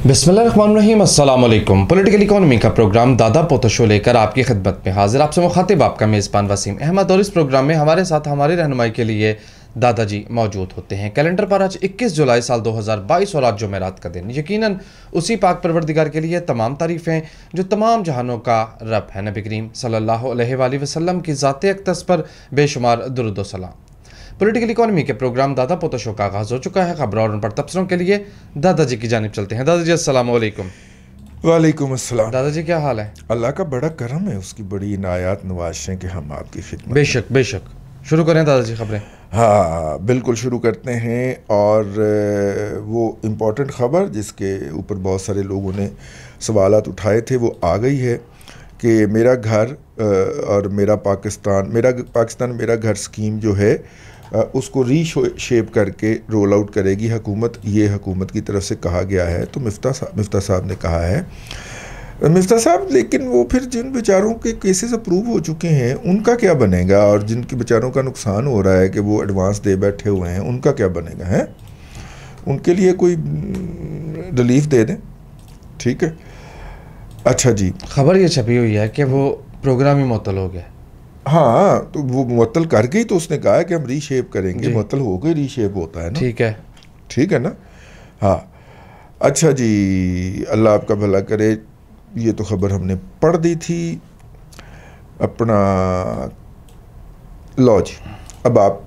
बिस्मिल्लाहिर्रहमानिर्रहीम, अस्सलाम वालेकुम। पॉलिटिकल इकोनॉमी का प्रोग्राम दादा पोता शो लेकर आपकी खिदमत में हाजिर। आपसे मुखातिब आपका मेज़बान वसीम अहमद। और इस प्रोग्राम में हमारे साथ हमारी रहनुमाई के लिए दादाजी मौजूद होते हैं। कैलेंडर पर आज 21 जुलाई साल 2022 और आज जुमेरात का दिन। यकीनन उसी पाक परवरदिगार के लिए तमाम तारीफ़ें जो तमाम जहानों का रब है। नबी करीम सल्लल्लाहु अलैहि वसल्लम की ज़ात अक़दस पर बेशुमार दुरूद व सलाम। पॉलिटिकल इकोनॉमी के प्रोग्राम दादा पोता शो का आगाज़ हो चुका है। खबर और उन पर तबसरों के लिए दादाजी की जानिब चलते हैं। दादाजी अस्सलाम वालेकुम। वालेकुम अस्सलाम। दादाजी क्या हाल है? अल्लाह का बड़ा करम है, उसकी बड़ी इनायात नवाज़ें कि हम आपकी खिदमत। बेशक बेशक। शुरू करें दादाजी खबरें। हाँ बिल्कुल शुरू करते हैं। और वो इम्पोर्टेंट ख़बर जिसके ऊपर बहुत सारे लोगों ने सवालात उठाए थे वो आ गई है कि मेरा घर और मेरा पाकिस्तान मेरा घर स्कीम जो है उसको रीशेप करके रोल आउट करेगी हुकूमत। ये हुकूमत की तरफ से कहा गया है। तो मिफ्ता साहब ने कहा है। मिफ्ता साहब, लेकिन वो फिर जिन बेचारों के केसेस अप्रूव हो चुके हैं उनका क्या बनेगा, और जिनके बेचारों का नुकसान हो रहा है कि वो एडवांस दे बैठे हुए हैं उनका क्या बनेगा है? उनके लिए कोई रिलीफ दे दें। ठीक है, अच्छा जी। खबर ये छपी हुई है कि वो प्रोग्राम ही मुअत्तल हो गया। हाँ, तो वो मुअत्तल कर गई तो उसने कहा है कि हम रीशेप करेंगे। मुअत्तल हो गई, रीशेप होता है ना। ठीक है ना। हाँ अच्छा जी, अल्लाह आपका भला करे। ये तो खबर हमने पढ़ दी थी अपना। लो जी, अब आप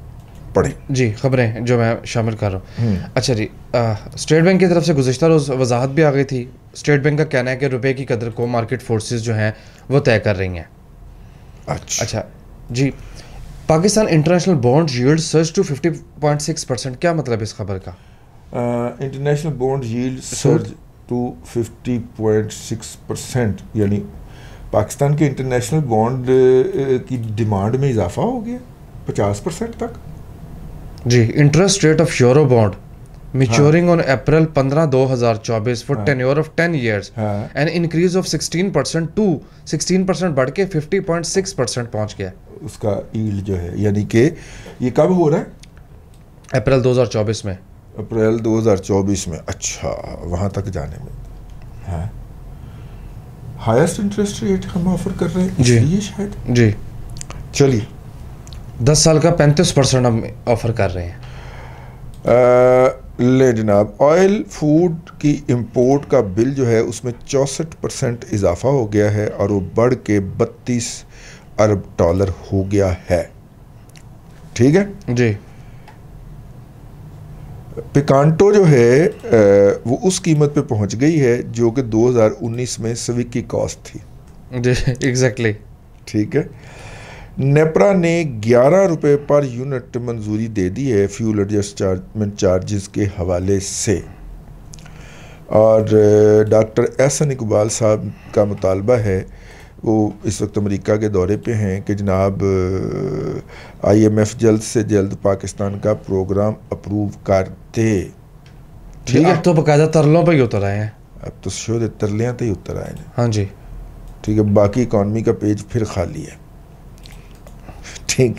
पढ़ें जी खबरें जो मैं शामिल कर रहा हूँ। अच्छा जी, स्टेट बैंक की तरफ से गुज़िश्ता रोज़ वजाहत भी आ गई थी। स्टेट बैंक का कहना है कि रुपए की कदर को मार्केट फोर्सेस जो हैं वो तय कर रही हैं। अच्छा जी, Pakistan international bond yield surge to 50.6%। क्या मतलब है इस खबर का? International bond yield surge to 50.6%, यानी पाकिस्तान के इंटरनेशनल बॉन्ड की डिमांड में इजाफा हो गया 50% तक। जी, interest rate of euro bond maturing on April 15, 2024 for tenure of 10 years an increase of 16% to 16% बढ़ के 50.6% पहुंच गया उसका यील्ड जो है। यानी कि ये कब हो रहा है? अप्रैल 2024 में। अप्रैल 2024 में। अच्छा, वहाँ तक जाने में। हाँ, हाईएस्ट इंटरेस्ट रेट हम ऑफर कर रहे हैं इसलिए शायद। जी चलिए, 10 साल का 35% हम ऑफर कर रहे हैं। ले जनाब, ऑयल फूड की इंपोर्ट का बिल जो है उसमें 64% इजाफा हो गया है और वो बढ़ के 32 अरब डॉलर हो गया है। ठीक है जी। पिकांटो जो है वो उस कीमत पे पहुंच गई है जो कि 2019 में सिविक की कॉस्ट थी। जी एग्जैक्टली। ठीक है, नेपरा ने 11 रुपये पर यूनिट मंजूरी दे दी है फ्यूल एडजस्टमेंट चार्जेस के हवाले से। और डॉक्टर एहसन इकबाल साहब का मुतालबा है, वो इस वक्त अमेरिका के दौरे पे हैं कि जनाब IMF जल्द से जल्द पाकिस्तान का प्रोग्राम अप्रूव कर दे। ठीक है, अब तो बाकायदा तरलों पर ही उतर आए हैं। अब तो शोध तरलियाँ तो ही उतर आए हैं। हाँ जी। ठीक है, बाकी इकॉनमी का पेज फिर खाली है। ठीक,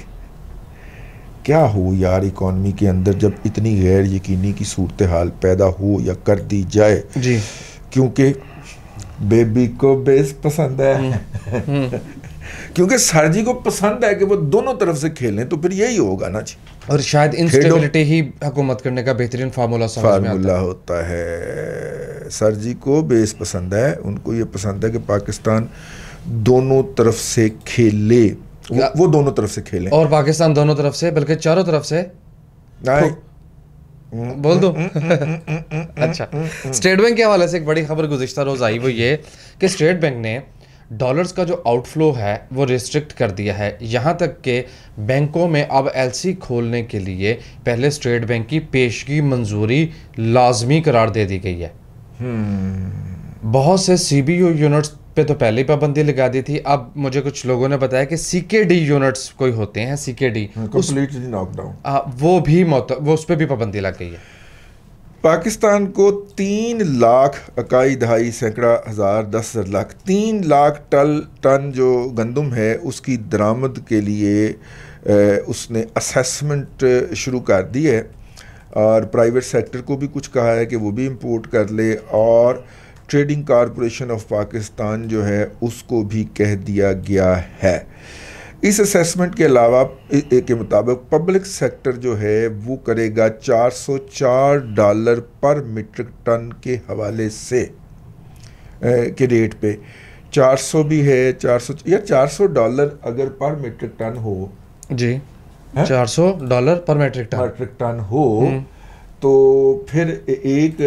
क्या हो यार इकॉनमी के अंदर जब इतनी गैर यकीनी की सूरत हाल पैदा हो या कर दी जाए जी, क्योंकि बेबी को बेस पसंद है क्योंकि सर जी को पसंद है कि वो दोनों तरफ से खेलें, तो फिर यही होगा ना जी। और शायद इंस्टेबिलिटी ही हुकूमत करने का बेहतरीन फार्मूला होता है। सर जी को बेस पसंद है, उनको ये पसंद है कि पाकिस्तान दोनों तरफ से खेले, वो दोनों तरफ से खेलें। और पाकिस्तान दोनों तरफ से बल्कि चारों तरफ से बोल दो। अच्छा, स्टेट बैंक के हवाले से एक बड़ी खबर गुज़िश्ता रोज़ आई, वो ये कि स्टेट बैंक ने डॉलर्स का जो आउटफ्लो है वो रिस्ट्रिक्ट कर दिया है। यहाँ तक कि बैंकों में अब LC खोलने के लिए पहले स्टेट बैंक की पेशगी मंजूरी लाजमी करार दे दी गई है। बहुत से CBU यूनिट्स पे तो पहले ही पाबंदी लगा दी थी। अब मुझे कुछ लोगों ने बताया कि CKD यूनिट्स कोई होते हैं, CKD कंप्लीटली नॉकडाउन, वो उस पर भी पाबंदी लग गई है। पाकिस्तान को 3 लाख 3 लाख टन जो गंदम है उसकी दरामद के लिए उसने असेसमेंट शुरू कर दी है। और प्राइवेट सेक्टर को भी कुछ कहा है कि वो भी इंपोर्ट कर ले, और ट्रेडिंग कॉरपोरेशन ऑफ पाकिस्तान जो है उसको भी कह दिया गया है। इस असेसमेंट के अलावा के मुताबिक पब्लिक सेक्टर जो है वो करेगा $404 पर मीट्रिक टन के हवाले से के रेट पे। 400 भी है, 400 या $400 अगर पर मीट्रिक टन हो जी, $400 पर मीट्रिक टन हो तो फिर 1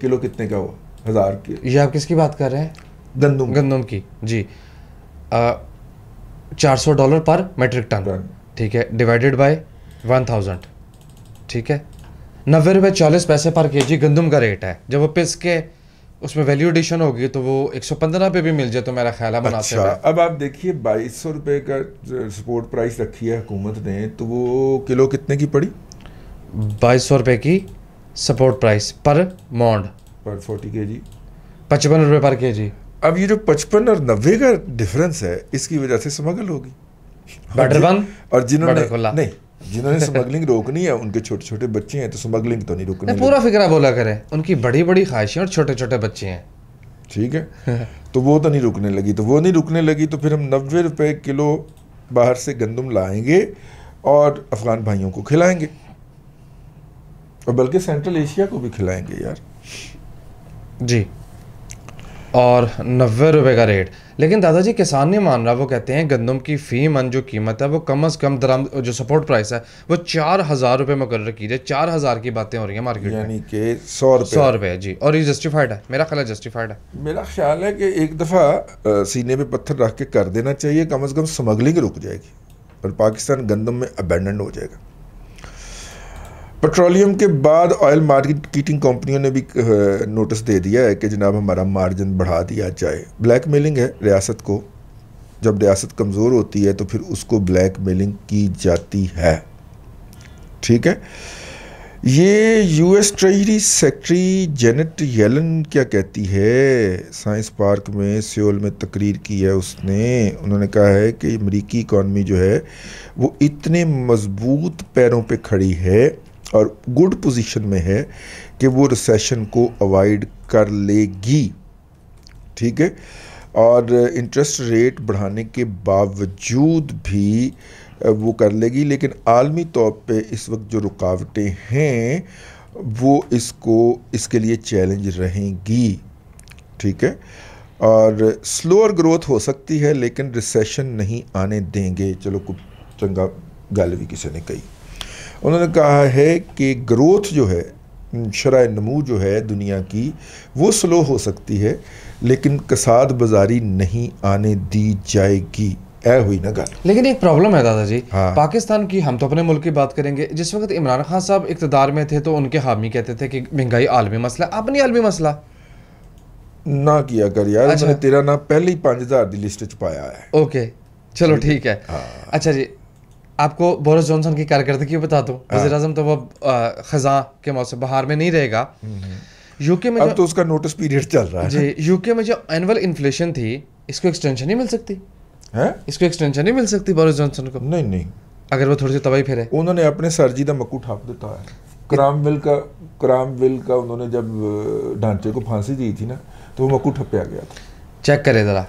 किलो कितने का हुआ? 1000 के। ये आप किसकी बात कर रहे हैं? गंदम की जी। $400 पर मीट्रिक टन, ठीक है, डिवाइडेड बाय 1000, ठीक है, 90 रुपये 40 पैसे पर केजी गंदम का रेट है। जब वो पिस के उसमें वैल्यू एडिशन होगी तो वो 115 पे भी मिल जाए तो मेरा ख्याल है मुनासिब है। अब आप देखिए 2200 रुपये का सपोर्ट प्राइस रखी है हुकूमत ने, तो वो किलो कितने की पड़ी? 2200 रुपये की सपोर्ट प्राइस पर मौंड, पर 40 kg 55 रुपये पर केजी। अब ये जो 55 और 90 का डिफरेंस है इसकी वजह से स्मगल होगी। और जिन्होंने स्मगलिंग रोकनी है उनके छोटे छोटे बच्चे हैं, तो स्मगलिंग तो नहीं रोकनी। पूरा फिक्रा बोला करें, उनकी बड़ी बड़ी ख्वाहिशें और छोटे छोटे बच्चे हैं, ठीक है। तो वो तो नहीं रुकने लगी, तो फिर हम 90 रुपये किलो बाहर से गंदम लाएंगे और अफगान भाइयों को खिलाएंगे, और बल्कि सेंट्रल एशिया को भी खिलाएंगे यार जी। और 90 रुपये का रेट, लेकिन दादाजी किसान नहीं मान रहा। वो कहते हैं गंदम की फी मन जो कीमत है वो कम से कम दराम जो सपोर्ट प्राइस है वो 4000 रुपये मुकर्रर कीजिए। 4000 की बातें हो रही हैं मार्केट में, यानी कि 100 रुपये जी। और ये जस्टिफाइड है, मेरा ख्याल है जस्टिफाइड है। मेरा ख्याल है कि एक दफ़ा सीने पे पत्थर रख के कर देना चाहिए, कम से कम स्मगलिंग रुक जाएगी और पाकिस्तान गंदम में अबेंडन हो जाएगा। पेट्रोलियम के बाद ऑयल मार्केटिंग कंपनियों ने भी नोटिस दे दिया है कि जनाब हमारा मार्जिन बढ़ा दिया जाए। ब्लैकमेलिंग है रियासत को, जब रियासत कमज़ोर होती है तो फिर उसको ब्लैकमेलिंग की जाती है, ठीक है। ये US treasury secretary Janet Yellen क्या कहती है, साइंस पार्क में सियोल में तकरीर की है उन्होंने कहा है कि अमेरिकी इकॉनमी जो है वो इतने मजबूत पैरों पे खड़ी है और गुड पोजीशन में है कि वो रिसेशन को अवॉइड कर लेगी, ठीक है। और इंटरेस्ट रेट बढ़ाने के बावजूद भी वो कर लेगी, लेकिन आलमी तौर पे इस वक्त जो रुकावटें हैं वो इसके लिए चैलेंज रहेंगी, ठीक है। और स्लोअर ग्रोथ हो सकती है लेकिन रिसेशन नहीं आने देंगे। चलो कुछ चंगा गल भी किसी ने कही। उन्होंने कहा है कि ग्रोथ जो है, शरह नमू जो है दुनिया की, वो स्लो हो सकती है लेकिन कसाद बाजारी नहीं आने दी जाएगी। हुई ना गल। लेकिन एक प्रॉब्लम है दादाजी, हाँ। पाकिस्तान की, हम तो अपने मुल्क की बात करेंगे। जिस वक्त इमरान खान साहब इक़्तिदार में थे तो उनके हामी कहते थे कि महंगाई आलमी मसला, अब नहीं आलमी मसला। ना किया कर यार। अच्छा। मैंने तेरा नाम पहले ही 5000 की लिस्ट च पाया है। ओके चलो ठीक है। हाँ। अच्छा जी, आपको बोरिस जॉनसन की कारकर्दगी बता दूं। वज़ीर आज़म तो वो ख़ज़ां के मौसम बहार में नहीं रहेगा। यूके में अब तो उसका नोटिस पीरियड चल रहा है जी। यूके में जो एनुअल इन्फ्लेशन थी इसको एक्सटेंशन नहीं मिल सकती है? इसको एक्सटेंशन नहीं मिल सकती बोरिस जॉनसन को? नहीं, अगर वो थोड़ी सी तबाही फिरे। उन्होंने अपने सरजी का मक्कू ठाप देता है। क्रामविल का उन्होंने जब ढांचे को फांसी दी थी ना तो वो मक्कू ठप्पया गया था। चेक करे ज़रा।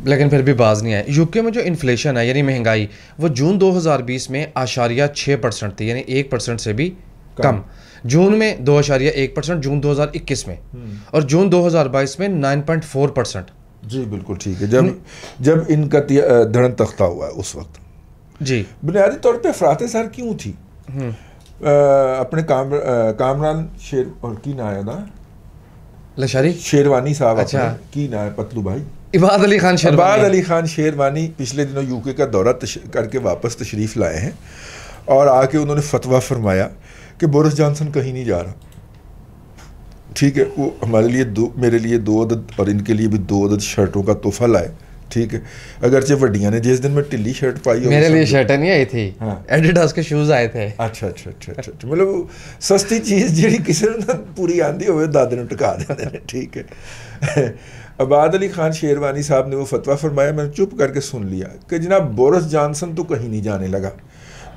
लेकिन फिर भी बाज नहीं आए। यूके में जो इन्फ्लेशन है यानी महंगाई, वो जून 2020 में 8.6% थी, यानी 1% से भी कम। जून में 2.1%, जून 2021 में, और जून 2022 में 9.4%। जी बिल्कुल ठीक है। जब इनका धड़न तख्ता हुआ है उस वक्त जी बुनियादी तौर पे अफरात सर क्यों थी? अपने कामरान शेर और की ना आया ना लशारी शेरवानी साहब। अच्छा। की ना है पतलू भाई इबाद अली खान शेरवानी पिछले दिनों यूके का दौरा करके वापस तशरीफ़ लाए हैं और आके उन्होंने फतवा फरमाया कि बोरिस जॉनसन कहीं नहीं जा रहा, ठीक है। वो हमारे लिए मेरे लिए 2 अदद और इनके लिए भी 2 अदद शर्टों का तोहफा लाए, ठीक है। अगरचे वड्डियां ने जिस दिन मैं ढिली शर्ट पाई, मेरे लिए शर्ट नहीं आई थी। हाँ। एडिडास के शूज आए थे। अच्छा। मतलब सस्ती चीज़ जी किसी ने पूरी आंदी हो दादे ने टका देते हैं, ठीक है। इबाद अली खान शेरवानी साहब ने वो फतवा फरमाया, मैंने चुप करके सुन लिया कि जनाब बोरिस जॉनसन तो कहीं नहीं जाने लगा।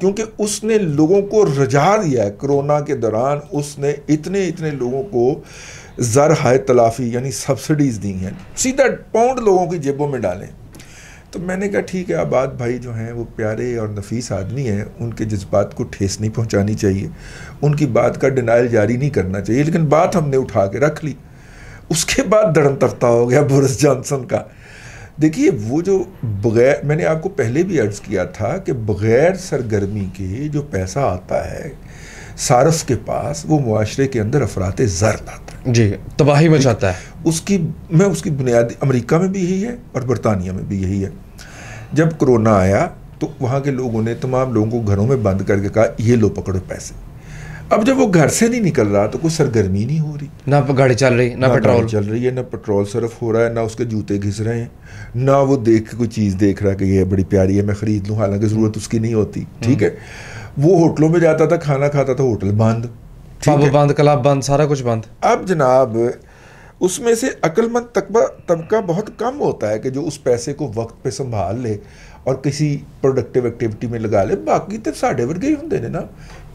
क्योंकि उसने लोगों को रजा दिया है। कोरोना के दौरान उसने इतने इतने लोगों को ज़र हाय तलाफ़ी यानी सब्सिडीज़ दी हैं, सीधा पाउंड लोगों की जेबों में डालें। तो मैंने कहा ठीक है, आबाद भाई जो हैं वो प्यारे और नफीस आदमी हैं, उनके जज्बात को ठेस नहीं पहुंचानी चाहिए, उनकी बात का डिनाइल जारी नहीं करना चाहिए। लेकिन बात हमने उठा के रख ली। उसके बाद धड़म तख्ता हो गया बोरिस जॉनसन का। देखिए वो जो बग़ैर, मैंने आपको पहले भी अर्ज़ किया था कि बग़ैर सरगर्मी के जो पैसा आता है सारफ के पास, वो मुआशरे के अंदर अफराते ज़र लाता है जी, तबाही मचाता है। उसकी बुनियादी अमेरिका में भी यही है और बरतानिया में भी यही है। जब कोरोना आया तो वहाँ के लोगों ने तमाम लोगों को घरों में बंद करके कहा ये लो पकड़ो पैसे। अब जब वो घर से नहीं निकल रहा तो कोई सरगर्मी नहीं हो रही, ना गाड़ी चल रही, ना पेट्रोल चल रही है, ना पेट्रोल सर्फ हो रहा है, ना उसके जूते घिस रहे हैं, ना वो देख के कोई चीज़ देख रहा है कि ये बड़ी प्यारी है मैं ख़रीद लूँ, हालांकि ज़रूरत उसकी नहीं होती। ठीक है, वो होटलों में जाता था, खाना खाता था, होटल बंद, पब बंद, क्लब बंद, सारा कुछ बंद। अब जनाब उसमें से अक्लमंद तबका बहुत कम होता है कि जो उस पैसे को वक्त पे संभाल ले और किसी प्रोडक्टिव एक्टिविटी में लगा ले। बाकी तो साढ़े वर्गे ही होंगे ने ना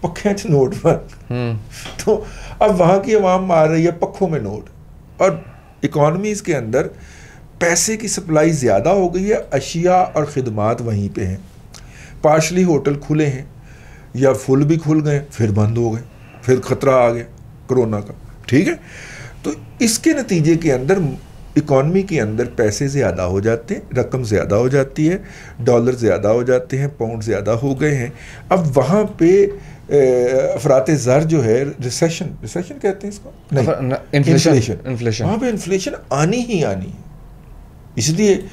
पक्खियां च नोट पर। तो अब वहाँ की आवाम मार रही है पक्खों में नोट, और इकॉनमीज़ के अंदर पैसे की सप्लाई ज़्यादा हो गई है, अशिया और ख़िदमात वहीं पे हैं। पार्शली होटल खुले हैं या फुल भी खुल गए, फिर बंद हो गए, फिर ख़तरा आ गया कोरोना का। ठीक है, तो इसके नतीजे के अंदर इकॉनमी के अंदर पैसे ज़्यादा हो जाते हैं, रकम ज़्यादा हो जाती है, डॉलर ज़्यादा हो जाते हैं, पाउंड ज़्यादा हो गए हैं। अब वहाँ पे अफराते ज़र जो है, रिसेशन कहते हैं इसको, नहीं इन्फ्लेशन, वहाँ पे इन्फ्लेशन आनी ही आनी है। इसलिए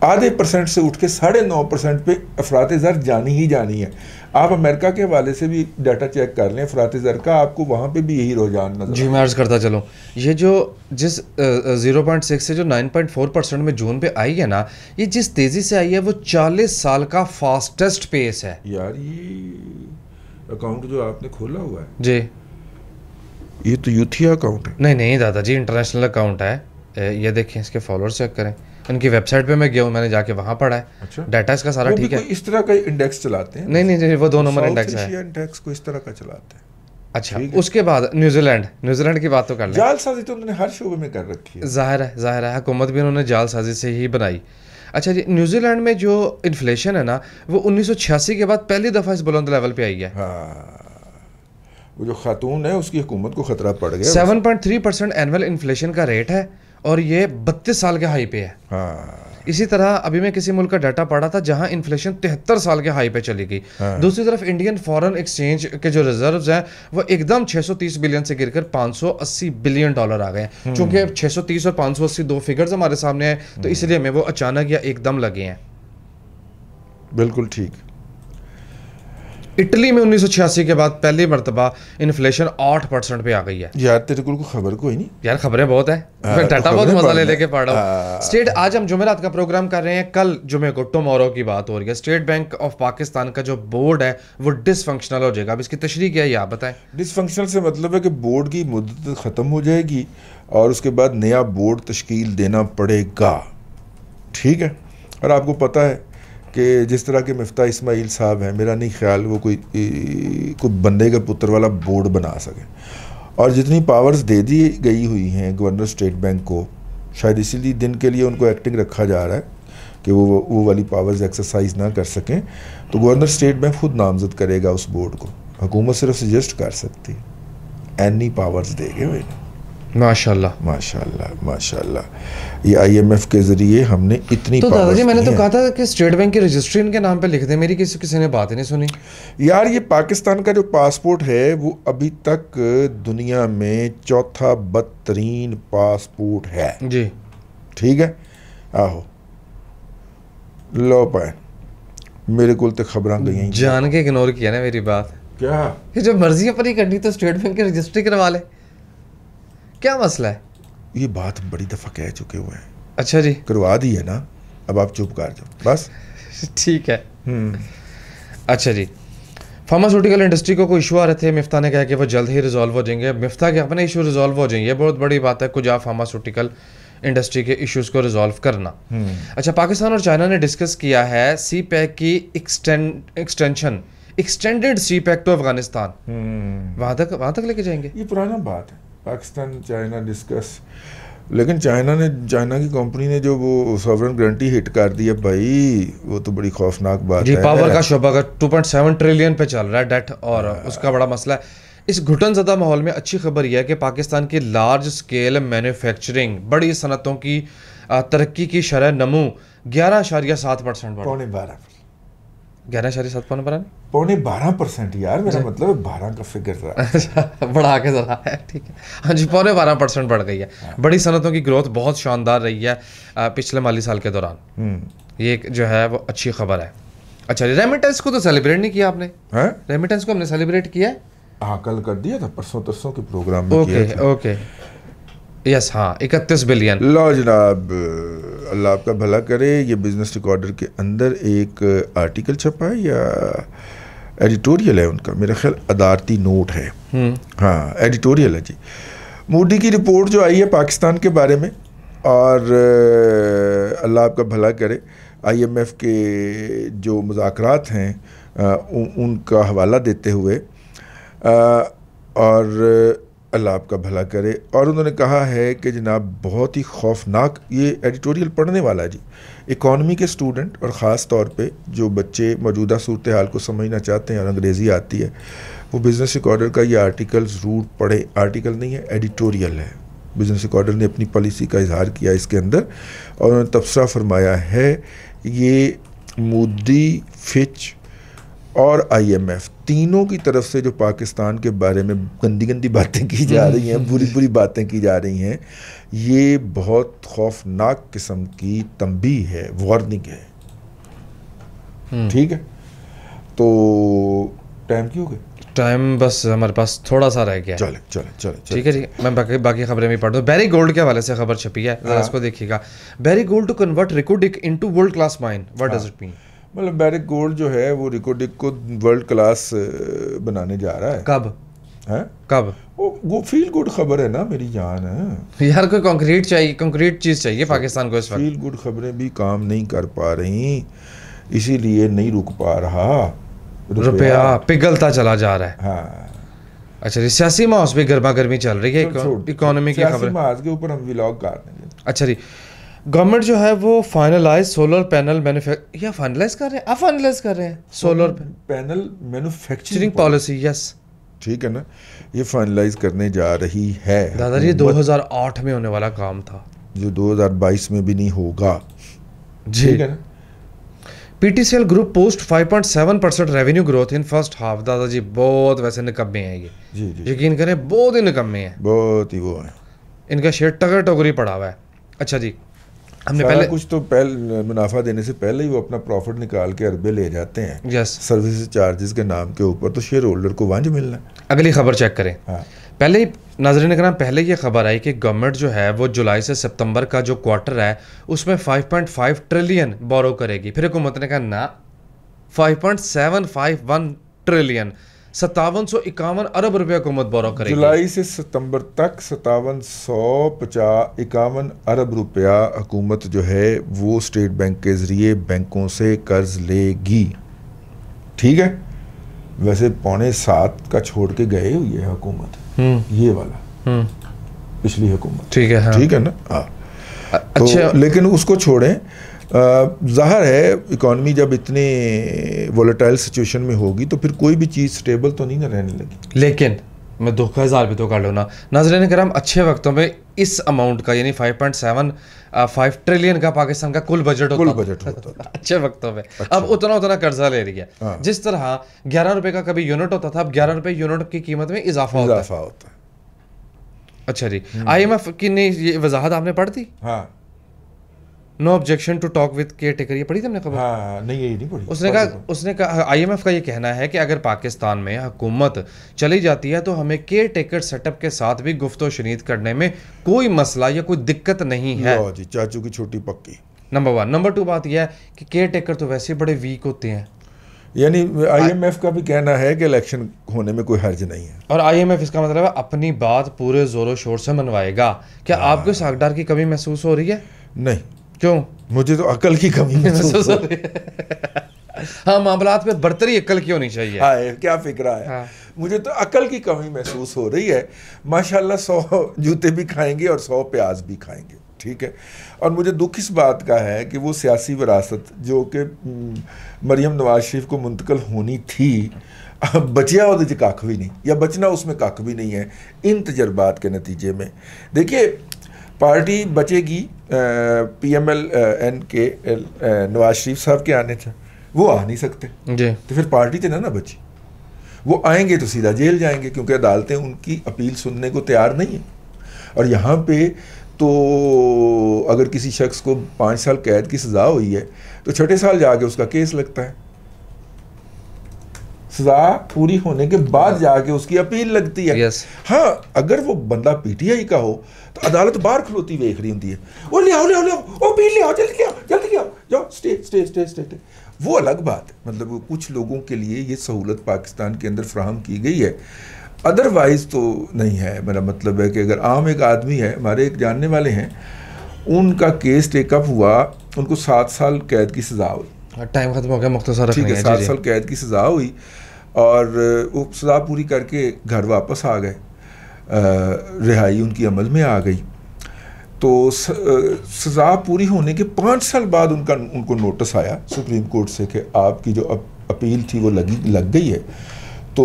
आधे % से उठ के 9.5% पे अफराते ज़र जानी ही जानी है। आप अमेरिका के हवाले से भी डाटा चेक कर लें अफराते ज़र का, आपको वहाँ पे भी यही रुझान नजर। जी मैं अर्ज़ करता चलूँ, ये जो जिस 0.6 से जो 9.4% में जून पे आई है ना, ये जिस तेज़ी से आई है वो 40 साल का फास्टेस्ट पेस है। यार ये अकाउंट जो आपने खोला हुआ है जी, ये तो यूथिया अकाउंट है। नहीं दादाजी, इंटरनेशनल अकाउंट है। ये देखें, इसके फॉलोअर चेक करें, उनकी वेबसाइट पे मैं गया हूँ, मैंने जाके वहाँ पढ़ा है। अच्छा, डाटा इसका सारा ठीक है। इस तरह का इंडेक्स चलाते हैं? नहीं, वो 2 नंबर इंडेक्स है, इंडेक्स को इस तरह का चलाते हैं। अच्छा, उसके बाद न्यूजीलैंड की बात तो कर लें। जालसाजी तो उन्होंने हर शोबे में कर रखी है। जाहिर है हुकूमत भी उन्होंने जालसाजी से ही बनाई। अच्छा जी, न्यूजीलैंड में जो इन्फ्लेशन है ना, वो 1986 के बाद पहली दफ़ा इस बुलंद लेवल पे आई है। हाँ, वो जो खातून है उसकी हुकूमत को खतरा पड़ गया। 7.3% एनुअल इन्फ्लेशन का रेट है और ये 32 साल के हाई पे है। हाँ, इसी तरह अभी मैं किसी मुल्क का डाटा पढ़ा था जहां इन्फ्लेशन 73 साल के हाई पे चली गई। हाँ। दूसरी तरफ इंडियन फॉरेन एक्सचेंज के जो रिजर्व्स हैं वो एकदम 630 बिलियन से गिरकर 580 बिलियन डॉलर आ गए हैं। चूंकि 630 और 580 दो फिगर्स हमारे सामने हैं, तो इसलिए हमें वो अचानक या एकदम लगे हैं। बिल्कुल ठीक। इटली में 1986 के बाद पहली मरतबा इन्फ्लेशन 8% पे आ गई है। यार तेरे को खबर कोई नहीं? यार खबरें बहुत है, डाटा बहुत मजा ले लेके पढ़ रहा हूँ। स्टेट, आज हम जुमेरात का प्रोग्राम कर रहे हैं, कल जुमे को टुमारो की बात हो रही है। स्टेट बैंक ऑफ पाकिस्तान का जो बोर्ड है वो डिसफंक्शनल हो जाएगा। अब इसकी तशरीह क्या है ये आप बताएं। डिसफंक्शनल से मतलब है कि बोर्ड की मुद्दत ख़त्म हो जाएगी और उसके बाद नया बोर्ड तश्कील देना पड़ेगा। ठीक है, और आपको पता है कि जिस तरह के मिफ्ता इस्माइल साहब हैं, मेरा नहीं ख्याल वो कोई बंदे के पुत्र वाला बोर्ड बना सके। और जितनी पावर्स दे दी गई हुई हैं गवर्नर स्टेट बैंक को, शायद इसीलिए दिन के लिए उनको एक्टिंग रखा जा रहा है कि वो वाली पावर्स एक्सरसाइज ना कर सकें। तो गवर्नर स्टेट बैंक खुद नामजद करेगा उस बोर्ड को, हुकूमत सिर्फ सजेस्ट कर सकती, एनी पावर्स देंगे वे। माशाल्लाह माशाल्लाह माशाल्लाह। ये IMF के ज़रिए हमने इतनी तो दादाजी मैंने तो कहा था कि स्टेट बैंक की रजिस्ट्री इनके नाम पे लिख दें, मेरी किसी ने बात ही नहीं सुनी। यार ये पाकिस्तान का जो पासपोर्ट है वो अभी तक दुनिया में चौथा बदतरीन पासपोर्ट है जी। ठीक है, आहो लो पाए मेरे को तो खबर गई जान के इग्नोर किया ना मेरी बात। क्या कि जब मर्जी अपनी करनी तो स्टेट बैंक की रजिस्ट्री करवा ले, क्या मसला है? ये बात बड़ी दफ़ा कह चुके हुए हैं। अच्छा जी, करवा दी है ना, अब आप चुप कर जाओ बस। ठीक है। अच्छा जी, फार्मास्यूटिकल इंडस्ट्री को कोई इशू आ रहे थे, मिफ्ता ने कहा कि वो जल्द ही रिजॉल्व हो जाएंगे। मिफ्ता के अपने इशू रिजॉल्व हो जाएंगे, बहुत बड़ी बात है। कुछ आप फार्मास्यूटिकल इंडस्ट्री के इश्यूज को रिजॉल्व करना। अच्छा, पाकिस्तान और चाइना ने डिस्कस किया है CPEC की extension extended CPEC to Afghanistan, वहाँ तक लेके जाएंगे। ये पुराना बात है, पाकिस्तान चाइना डिस्कस, लेकिन चाइना की कंपनी ने जो वो सॉवरेन गारंटी हिट कर दी है भाई, वो तो बड़ी खौफनाक बात जी। है। पावर का शोबा का 2.7 ट्रिलियन पे चल रहा है डेट, और उसका बड़ा मसला है। इस घुटनज़दा माहौल में अच्छी खबर यह है कि पाकिस्तान की लार्ज स्केल मैन्युफैक्चरिंग, बड़ी सनतों की तरक्की की शरह नमू 11.7% बढ़ा। पौने 12 पौने 12% यार, मेरा मतलब 12 का फिगर रहा बढ़ा के ज़रा है, ठीक है। हाँ जी, पौने 12% बढ़ गई है। बड़ी सनतों की ग्रोथ बहुत शानदार रही है पिछले माली साल के दौरान। ये जो है वो अच्छी खबर है। अच्छा, रेमिटेंस को तो सेलिब्रेट नहीं किया आपने? रेमिटेंस को हमने सेलिब्रेट किया है। हाँ, कल कर दिया था, परसों तरसों के प्रोग्राम में किया था। ओके, यस, हाँ, 31 बिलियन। लो जनाब, अल्लाह आपका भला करे। ये बिजनेस रिकॉर्डर के अंदर एक आर्टिकल छपा है या एडिटोरियल है उनका, मेरा ख्याल अदारती नोट है। हाँ, एडिटोरियल है जी। मूडी की रिपोर्ट जो आई है पाकिस्तान के बारे में, और अल्लाह आपका भला करे, IMF के जो मुज़ाकरात हैं उनका हवाला देते हुए, और अल्लाह आपका भला करे। और उन्होंने कहा है कि जनाब बहुत ही खौफनाक, ये एडिटोरियल पढ़ने वाला है जी, इकॉनमी के स्टूडेंट और ख़ास तौर पे जो बच्चे मौजूदा सूरत हाल को समझना चाहते हैं और अंग्रेज़ी आती है, वो बिज़नेस रिकॉर्डर का ये आर्टिकल ज़रूर पढ़े। आर्टिकल नहीं है, एडिटोरियल है। बिज़नेस रिकॉर्डर ने अपनी पॉलिसी का इजहार किया इसके अंदर, और उन्होंने तबसरा फरमाया है ये मूडी, फिच और IMF तीनों की तरफ से जो पाकिस्तान के बारे में गंदी गंदी बातें की जा रही हैं, बुरी बुरी बातें की जा रही हैं, ये बहुत खौफनाक किस्म की तंबीह है, वार्निंग है। ठीक है, तो टाइम क्यों हो गया? टाइम बस हमारे पास थोड़ा सा रह गया। चले ठीक है जी, मैं बाकी खबरें भी पढ़ दूँ। बैरी गोल्ड के हवाले से खबर छपी है, जरा इसको देखिएगा। Barrick gold to convert Reko Diq into world class mine, what does it mean? मतलब बैरिक गोल्ड जो है वो रिकोडिक को वर्ल्ड क्लास बनाने जा रहा है। कब है? कब? वो फील गुड खबर है ना मेरी जान है यार, कोई कंक्रीट चाहिए, कंक्रीट चीज़ चाहिए पाकिस्तान को इस वक्त। फील गुड खबरें भी काम नहीं कर पा रही, इसीलिए नहीं रुक पा रहा, रुपया पिघलता चला जा रहा है। हाँ। अच्छा, सियासी माहौल भी गर्मा गर्मी चल रही है, इकोनॉमी की खबर के ऊपर हम व्लॉग कर देंगे। अच्छा जी, गवर्नमेंट जो है वो फाइनलाइज सोलर पैनल फाइनलाइज कर रहे हैं solar panel manufacturing policy. Yes, ठीक है ना, ये फाइनलाइज करने जा रही है। दादाजी, ये 2008 में होने वाला काम था, जो 2022 में भी नहीं होगा जी। ठीक है ना। PTCL group post 5.7% revenue growth in first half. दादाजी बहुत वैसे निकम्मे हैं ये, जी, यकीन करें बहुत ही निकम्मे हैं, बहुत ही वो है। इनका शेयर टगर टगरी पड़ा हुआ है। अच्छा जी, हमने पहले कुछ तो पहले मुनाफा देने से पहले ही वो अपना प्रॉफिट निकाल के अरबे ले जाते हैं। यस, सर्विस चार्जेस के नाम के ऊपर, तो शेयर होल्डर को वांझ मिलना है। अगली खबर चेक करें। हाँ। पहले ही नाज़रीन कराम, पहले ये खबर आई कि गवर्नमेंट जो है वो जुलाई से सितंबर का जो क्वार्टर है उसमें 5.5 ट्रिलियन बोरो करेगी। फिर हुकूमत ने कहा ना, 5.751 ट्रिलियन, 5751 अरब रुपया हुकूमत बोरो करेगी। जुलाई से सितंबर तक 5751 अरब रुपया हुकूमत जो है वो स्टेट बैंक के जरिए बैंकों से कर्ज लेगी। ठीक है, वैसे 6.25 का छोड़ के गए हुई है हुकूमत, ये वाला पिछली हुकूमत। ठीक है, हाँ। ठीक है ना, हाँ। अच्छा, तो लेकिन उसको छोड़ें, ज़ाहिर है इकॉनमी जब इतने वोलेटाइल सिचुएशन में होगी तो फिर कोई भी चीज़ स्टेबल तो नहीं ना रहने लगी। लेकिन मैं 2000 भी तो कर लूँ ना नाज़रीन कराम, अच्छे वक्तों में इस अमाउंट का यानी 5.75 ट्रिलियन का पाकिस्तान का कुल बजट होता था अच्छे वक्तों में। अच्छा। अब उतना कर्जा ले रही है। हाँ। जिस तरह 11 रुपए का कभी यूनिट होता था, अब 11 रुपए यूनिट की कीमत में इजाफा होता है। अच्छा जी, IMF की ने ये वजाहत आपने पढ़ दी? हाँ। No objection to talk with caretaker, ये पढ़ी तुमने खबर? हाँ, नहीं, ये नहीं पढ़ी। उसने कहा IMF का ये कहना है कि अगर पाकिस्तान में हुकूमत चली जाती है तो हमें केयर टेकर सेटअप के साथ भी गुफ्तो शनीद करने में कोई मसला या कोई दिक्कत नहीं है। जी, चाचू की छोटी पक्की, नंबर 1। नंबर 2 बात यह है कि केयर टेकर तो वैसे बड़े वीक होते हैं, यानी IMF का भी कहना है कि इलेक्शन होने में कोई हर्ज नहीं है, और IMF इसका मतलब है अपनी बात पूरे जोरों शोर से मनवाएगा। क्या आपको सागदार की कमी महसूस हो रही है? नहीं। क्यों? मुझे तो अकल की कमी महसूस हो रही है। हाँ, मामलात में बरतरी अक्ल की होनी चाहिए। हाँ, क्या फिक्रा है। हाँ। मुझे तो अकल की कमी महसूस हो रही है। माशाल्लाह 100 जूते भी खाएंगे और 100 प्याज भी खाएंगे, ठीक है। और मुझे दुख इस बात का है कि वो सियासी विरासत जो कि मरियम नवाज शरीफ को मुंतकिल होनी थी, बचिया वो कख भी नहीं, या बचना उसमें कख भी नहीं है। इन तजर्बात के नतीजे में देखिए पार्टी बचेगी PMLN के नवाज शरीफ साहब के आने से, वो आ नहीं सकते जी। तो फिर पार्टी तो ना बची। वो आएंगे तो सीधा जेल जाएंगे, क्योंकि अदालतें उनकी अपील सुनने को तैयार नहीं है। और यहाँ पे तो अगर किसी शख्स को 5 साल कैद की सज़ा हुई है तो 6ठे साल जाके उसका केस लगता है, सज़ा पूरी होने के बाद जाके उसकी अपील लगती है। yes. हाँ, अगर वो बंदा PTI का हो तो अदालत बाहर खलोती देख रही होती है, वो ले आओ ले आओ ले आओ, ओ अपील ले आओ, जल्दी आओ जल्दी आओ, जाओ stay stay stay stay stay. वो अलग बात है। मतलब कुछ लोगों के लिए ये सहूलत पाकिस्तान के अंदर फ्राहम की गई है, अदरवाइज़ तो नहीं है। मेरा मतलब है कि अगर आम एक आदमी है, हमारे एक जानने वाले हैं, उनका केस टेकअप हुआ, उनको 7 साल कैद की सज़ा हुई। टाइम खत्म हो गया, मुख्तसर ठीक है, 7 साल कैद की सज़ा हुई और वो सज़ा पूरी करके घर वापस आ गए, रिहाई उनकी अमल में आ गई। तो सज़ा पूरी होने के 5 साल बाद उनको नोटिस आया सुप्रीम कोर्ट से कि आपकी जो अपील थी वो लग गई है। तो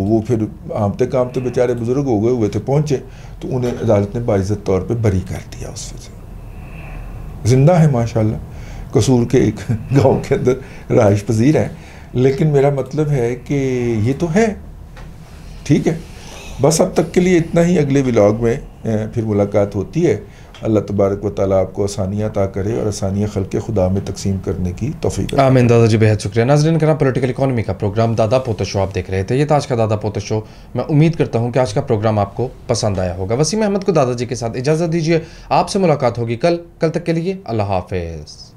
वो फिर आमते कामते बेचारे बुज़ुर्ग हो गए हुए थे, पहुँचे तो उन्हें अदालत ने बाइज़्ज़त तौर पे बरी कर दिया उससे। ज़िंदा है माशाल्लाह, कसूर के एक गांव के अंदर रहाइश पजीर है। लेकिन मेरा मतलब है कि ये तो है, ठीक है। बस अब तक के लिए इतना ही, अगले व्लॉग में फिर मुलाकात होती है। अल्लाह तबारक व तआला आपको आसानियाँ अता करे और आसानियाँ खल्क़े खुदा में तकसीम करने की तौफ़ीक़। आमीन दादा जी, बेहद शुक्रिया। नाज़रीन करा पॉलिटिकल इकोनॉमी का प्रोग्राम दादा पोता शो आप देख रहे थे। ये था आज का दादा पोता शो। मैं उम्मीद करता हूँ कि आज का प्रोग्राम आपको पसंद आया होगा। वसीम अहमद को दादाजी के साथ इजाज़त दीजिए, आपसे मुलाकात होगी कल तक के लिए अल्लाह हाफ़िज़।